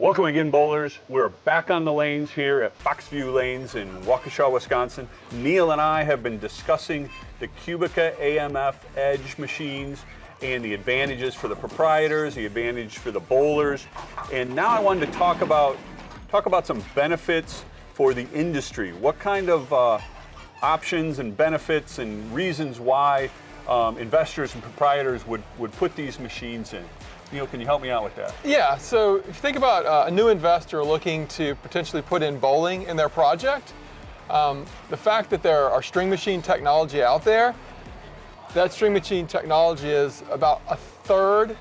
Welcome again, bowlers. We're back on the lanes here at Foxview Lanes in Waukesha, Wisconsin. Neil and I have been discussing the QubicaAMF Edge machines and the advantages for the proprietors, the advantage for the bowlers. And now I wanted to talk about some benefits for the industry. What kind of options and benefits and reasons why investors and proprietors would put these machines in? Neil, can you help me out with that? Yeah, so if you think about a new investor looking to potentially put in bowling in their project, the fact that there are string machine technology out there, that string machine technology is about a third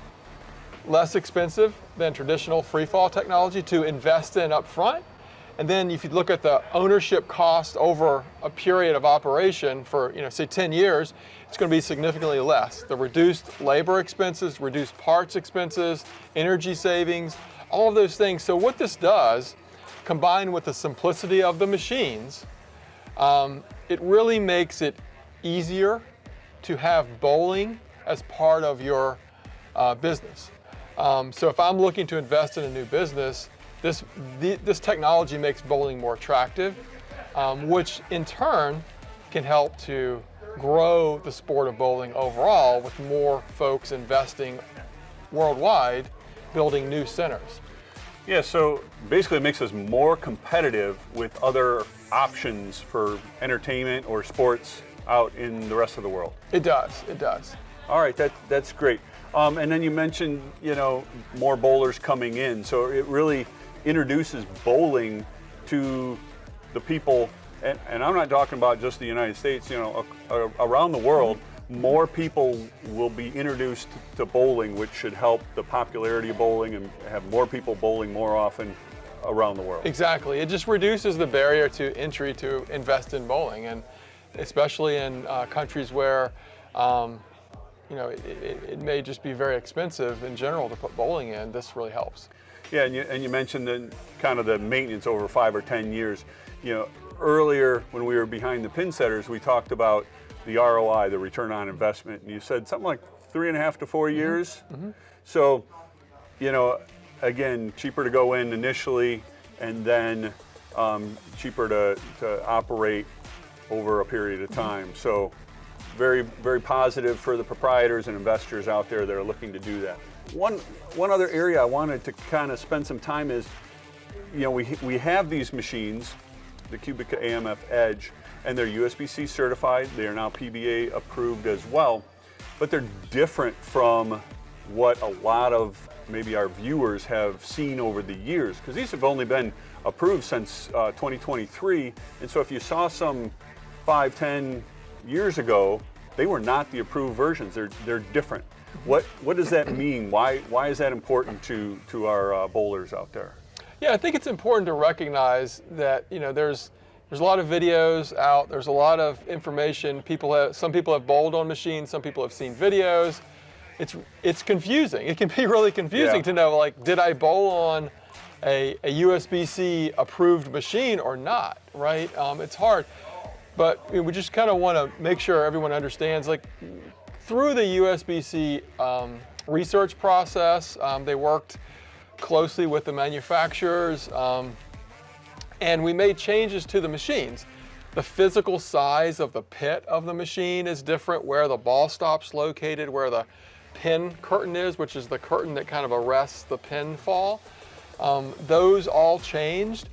less expensive than traditional freefall technology to invest in up front. And then if you look at the ownership cost over a period of operation for, say 10 years, it's going to be significantly less. The reduced labor expenses, reduced parts expenses, energy savings, all of those things. So what this does, combined with the simplicity of the machines, it really makes it easier to have bowling as part of your business. So if I'm looking to invest in a new business, this technology makes bowling more attractive, which in turn can help to grow the sport of bowling overall with more folks investing worldwide, building new centers. Yeah, so basically it makes us more competitive with other options for entertainment or sports out in the rest of the world. It does, it does. All right, that's great. And then you mentioned, more bowlers coming in, so it really introduces bowling to the people, and I'm not talking about just the United States, around the world, more people will be introduced to bowling, which should help the popularity of bowling and have more people bowling more often around the world. Exactly, it just reduces the barrier to entry to invest in bowling, and especially in countries where it may just be very expensive in general to put bowling in. This really helps. Yeah, and you mentioned kind of the maintenance over 5 or 10 years. Earlier when we were behind the pin setters, we talked about the ROI, the return on investment, and you said something like 3.5 to 4 years. Mm-hmm. So, again, cheaper to go in initially, and then cheaper to operate over a period of time. Mm-hmm. So, very, very positive for the proprietors and investors out there that are looking to do that. One other area I wanted to kind of spend some time is, we have these machines, the QubicaAMF Edge, and they're USBC certified. They are now PBA approved as well, but they're different from what a lot of maybe our viewers have seen over the years, because these have only been approved since 2023, and so if you saw some 5-10 years ago, they were not the approved versions. They're different. What does that mean? Why is that important to our bowlers out there? Yeah, I think it's important to recognize that there's a lot of videos out. There's a lot of information. Some people have bowled on machines. Some people have seen videos. It's confusing. It can be really confusing to know, like, did I bowl on a USBC approved machine or not? Right? It's hard. But we just kind of want to make sure everyone understands, like, through the USBC research process, they worked closely with the manufacturers, and we made changes to the machines. The physical size of the pit of the machine is different, where the ball stop's located, where the pin curtain is, which is the curtain that kind of arrests the pin fall. Those all changed.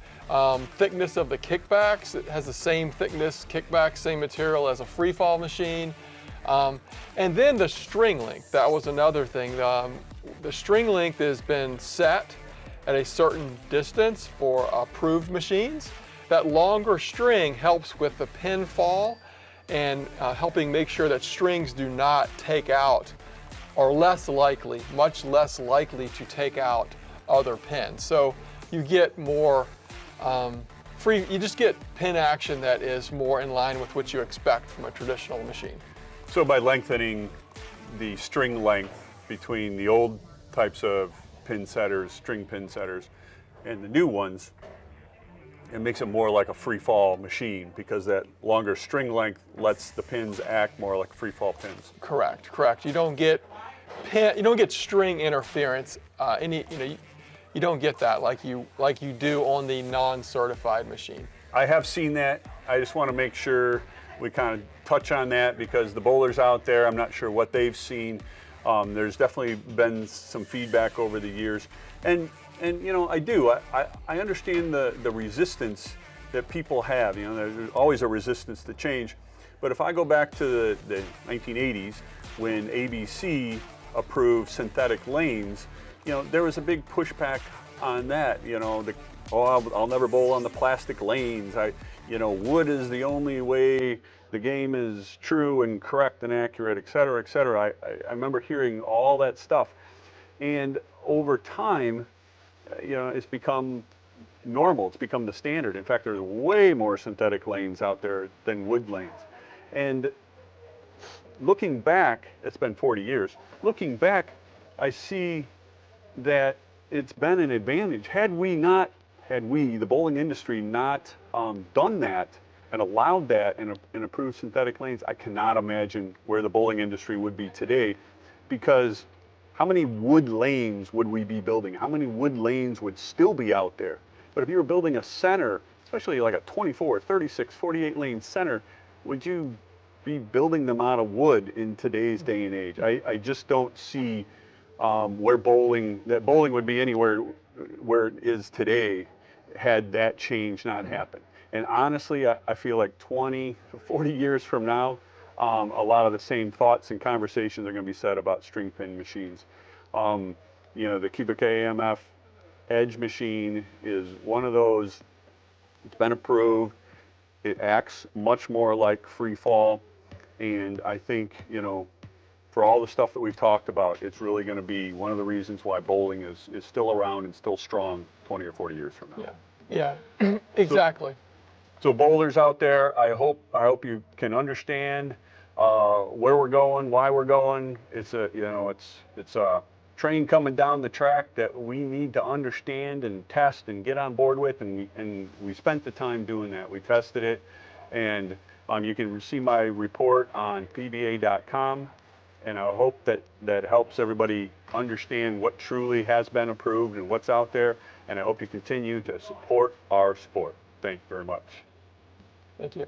Thickness of the kickbacks, it has the same thickness kickback, same material as a free fall machine. And then the string length, that was another thing. The string length has been set at a certain distance for approved machines. That longer string helps with the pin fall and helping make sure that strings do not take out, or much less likely to take out other pins. So you get more you just get pin action that is more in line with what you expect from a traditional machine. So by lengthening the string length between the old types of pin setters, string pin setters, and the new ones, it makes it more like a free fall machine, because that longer string length lets the pins act more like free fall pins. Correct. You don't get string interference. You you don't get that like you do on the non-certified machine. I have seen that. I just want to make sure we kind of touch on that because the bowlers out there, I'm not sure what they've seen. There's definitely been some feedback over the years. And you know, I understand the resistance that people have. You know, there's always a resistance to change. But if I go back to the 1980s when ABC approved synthetic lanes, you know, there was a big pushback on that. You know, I'll never bowl on the plastic lanes. You know, wood is the only way the game is true and correct and accurate, et cetera, et cetera. I remember hearing all that stuff. And over time, you know, it's become normal. It's become the standard. In fact, there's way more synthetic lanes out there than wood lanes. And looking back, it's been 40 years. Looking back, I see that it's been an advantage. Had we, the bowling industry, not done that and allowed that and approved synthetic lanes, I cannot imagine where the bowling industry would be today, because how many wood lanes would we be building? How many wood lanes would still be out there? But if you were building a center, especially like a 24, 36, 48 lane center, would you be building them out of wood in today's day and age? I just don't see where bowling would be anywhere where it is today had that change not happened. And honestly, I feel like 20, 40 years from now, a lot of the same thoughts and conversations are going to be said about string pin machines. You know, the QubicaAMF Edge machine is one of those. It's been approved. It acts much more like free fall. And I think, you know, for all the stuff that we've talked about, it's really going to be one of the reasons why bowling is still around and still strong 20 or 40 years from now. Yeah, exactly. So bowlers out there, I hope you can understand where we're going, why we're going. It's a train coming down the track that we need to understand and test and get on board with, and we spent the time doing that. We tested it, and you can see my report on pba.com, and I hope that helps everybody understand what truly has been approved and what's out there, and I hope you continue to support our sport. Thank you very much. Thank you.